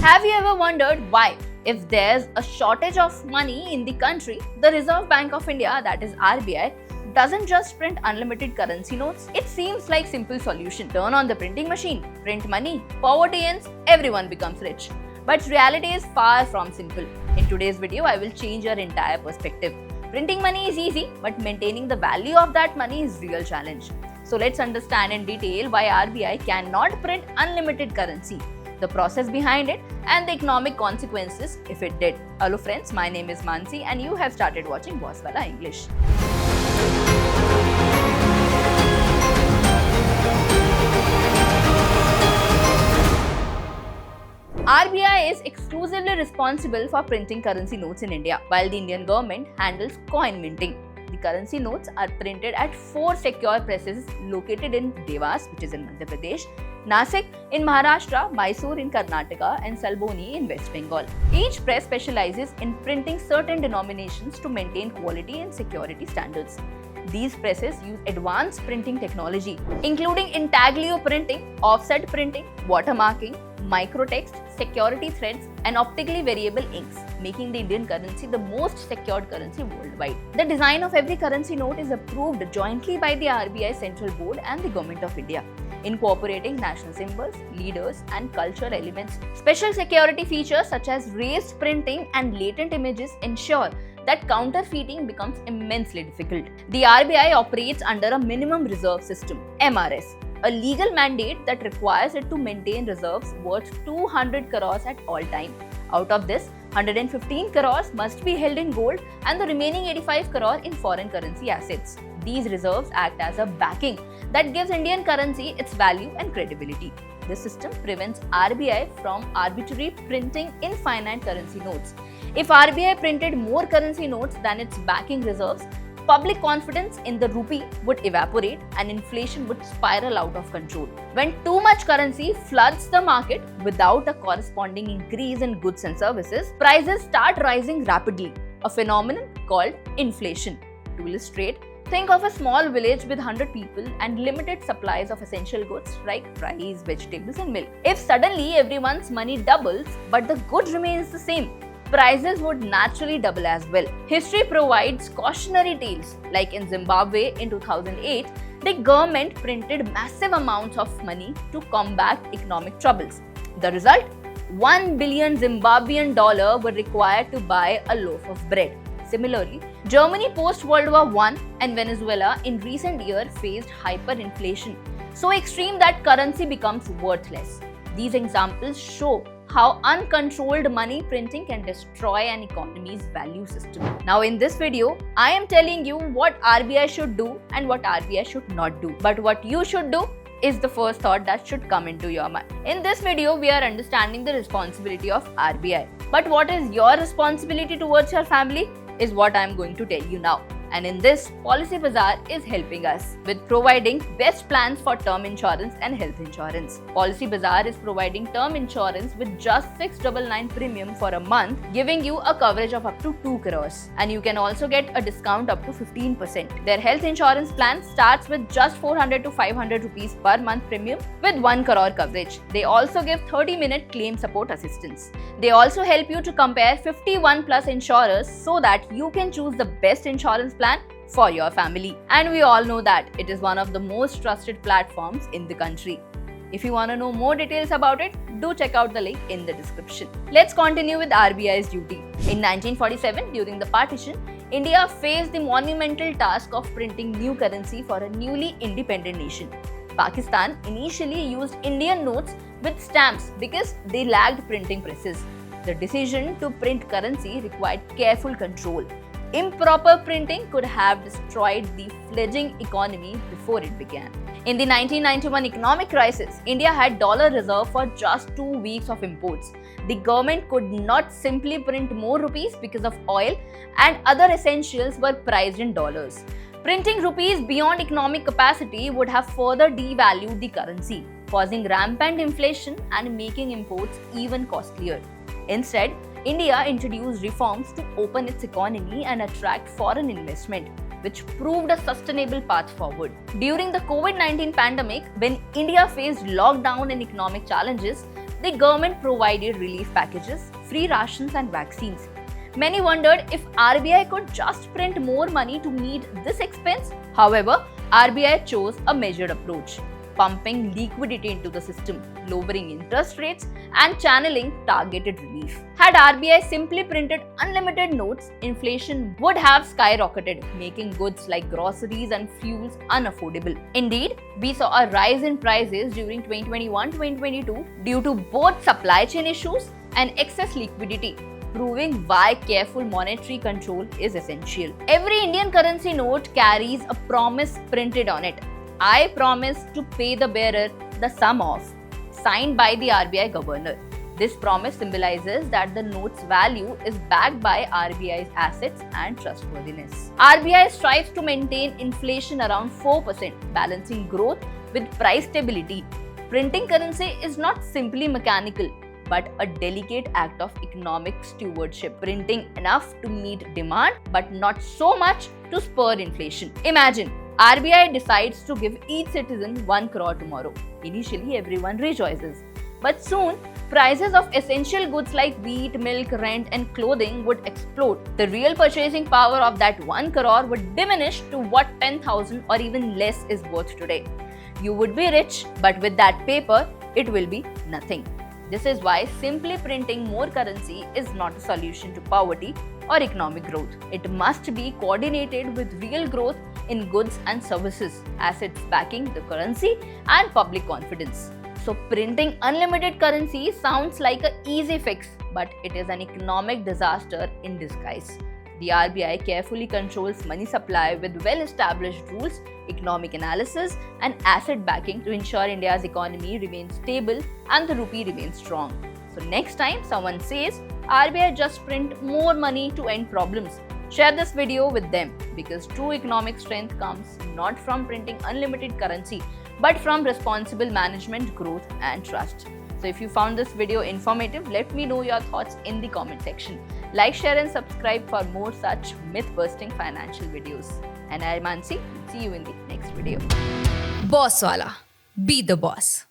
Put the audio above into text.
Have you ever wondered why, if there's a shortage of money in the country, the Reserve Bank of India, that is RBI, doesn't just print unlimited currency notes? It seems like simple solution. Turn on the printing machine, print money, poverty ends, everyone becomes rich. But reality is far from simple. In today's video, I will change your entire perspective. Printing money is easy, but maintaining the value of that money is real challenge. So let's understand in detail why RBI cannot print unlimited currency, the process behind it, and the economic consequences if it did. Hello friends, my name is Mansi and you have started watching Boss Wala English. RBI is exclusively responsible for printing currency notes in India, while the Indian government handles coin minting. The currency notes are printed at 4 secure presses located in Devas, which is in Madhya Pradesh, Nasik in Maharashtra, Mysore in Karnataka, and Salboni in West Bengal. Each press specializes in printing certain denominations to maintain quality and security standards. These presses use advanced printing technology, including intaglio printing, offset printing, watermarking, microtext, security threads, and optically variable inks, making the Indian currency the most secured currency worldwide. The design of every currency note is approved jointly by the RBI Central Board and the Government of India, incorporating national symbols, leaders, and cultural elements. Special security features such as raised printing and latent images ensure that counterfeiting becomes immensely difficult. The RBI operates under a minimum reserve system, MRS, a legal mandate that requires it to maintain reserves worth 200 crores at all time. Out of this, 115 crores must be held in gold and the remaining 85 crore in foreign currency assets. These reserves act as a backing that gives Indian currency its value and credibility. This system prevents RBI from arbitrary printing infinite currency notes. If RBI printed more currency notes than its backing reserves, public confidence in the rupee would evaporate and inflation would spiral out of control. When too much currency floods the market without a corresponding increase in goods and services, prices start rising rapidly, a phenomenon called inflation. To illustrate, think of a small village with 100 people and limited supplies of essential goods like rice, vegetables, and milk. If suddenly everyone's money doubles but the good remains the same, prices would naturally double as well. History provides cautionary tales, like in Zimbabwe in 2008, the government printed massive amounts of money to combat economic troubles. The result? 1 billion Zimbabwean dollar were required to buy a loaf of bread. Similarly, Germany post-World War I and Venezuela in recent years faced hyperinflation, so extreme that currency becomes worthless. These examples show how uncontrolled money printing can destroy an economy's value system. Now in this video, I am telling you what RBI should do and what RBI should not do. But what you should do is the first thought that should come into your mind. In this video, we are understanding the responsibility of RBI. But what is your responsibility towards your family is what I am going to tell you now. And in this, Policy Bazaar is helping us with providing best plans for term insurance and health insurance. Policy Bazaar is providing term insurance with just 699 premium for a month, giving you a coverage of up to 2 crores. And you can also get a discount up to 15%. Their health insurance plan starts with just 400 to 500 rupees per month premium with 1 crore coverage. They also give 30-minute claim support assistance. They also help you to compare 51 plus insurers so that you can choose the best insurance plan for your family. And we all know that it is one of the most trusted platforms in the country. If you want to know more details about it, do check out the link in the description. Let's continue with RBI's duty. In 1947, during the partition, India faced the monumental task of printing new currency for a newly independent nation. Pakistan initially used Indian notes with stamps because they lacked printing presses. The decision to print currency required careful control. Improper printing could have destroyed the fledgling economy before it began. In the 1991 economic crisis, India had dollar reserve for just 2 weeks of imports. The government could not simply print more rupees because of oil and other essentials were priced in dollars. Printing rupees beyond economic capacity would have further devalued the currency, causing rampant inflation and making imports even costlier. Instead, India introduced reforms to open its economy and attract foreign investment, which proved a sustainable path forward. During the COVID-19 pandemic, when India faced lockdown and economic challenges, the government provided relief packages, free rations, and vaccines. Many wondered if RBI could just print more money to meet this expense. However, RBI chose a measured approach, pumping liquidity into the system, lowering interest rates, and channeling targeted relief. Had RBI simply printed unlimited notes, inflation would have skyrocketed, making goods like groceries and fuels unaffordable. Indeed, we saw a rise in prices during 2021-2022 due to both supply chain issues and excess liquidity, proving why careful monetary control is essential. Every Indian currency note carries a promise printed on it. I promise to pay the bearer the sum of, signed by the RBI governor. This promise symbolizes that the note's value is backed by RBI's assets and trustworthiness. RBI strives to maintain inflation around 4%, balancing growth with price stability. Printing currency is not simply mechanical, but a delicate act of economic stewardship, printing enough to meet demand but not so much to spur inflation. Imagine, RBI decides to give each citizen 1 crore tomorrow. Initially, everyone rejoices. But soon, prices of essential goods like wheat, milk, rent, and clothing would explode. The real purchasing power of that 1 crore would diminish to what 10,000 or even less is worth today. You would be rich, but with that paper, it will be nothing. This is why simply printing more currency is not a solution to poverty or economic growth. It must be coordinated with real growth in goods and services, assets backing the currency, and public confidence. So, printing unlimited currency sounds like an easy fix, but it is an economic disaster in disguise. The RBI carefully controls money supply with well-established rules, economic analysis, and asset backing to ensure India's economy remains stable and the rupee remains strong. So next time someone says RBI just print more money to end problems, share this video with them, because true economic strength comes not from printing unlimited currency, but from responsible management, growth, and trust. So if you found this video informative, let me know your thoughts in the comment section. Like, share, and subscribe for more such myth-busting financial videos. And I'm Mansi. See you in the next video. Boss Wala. Be the boss.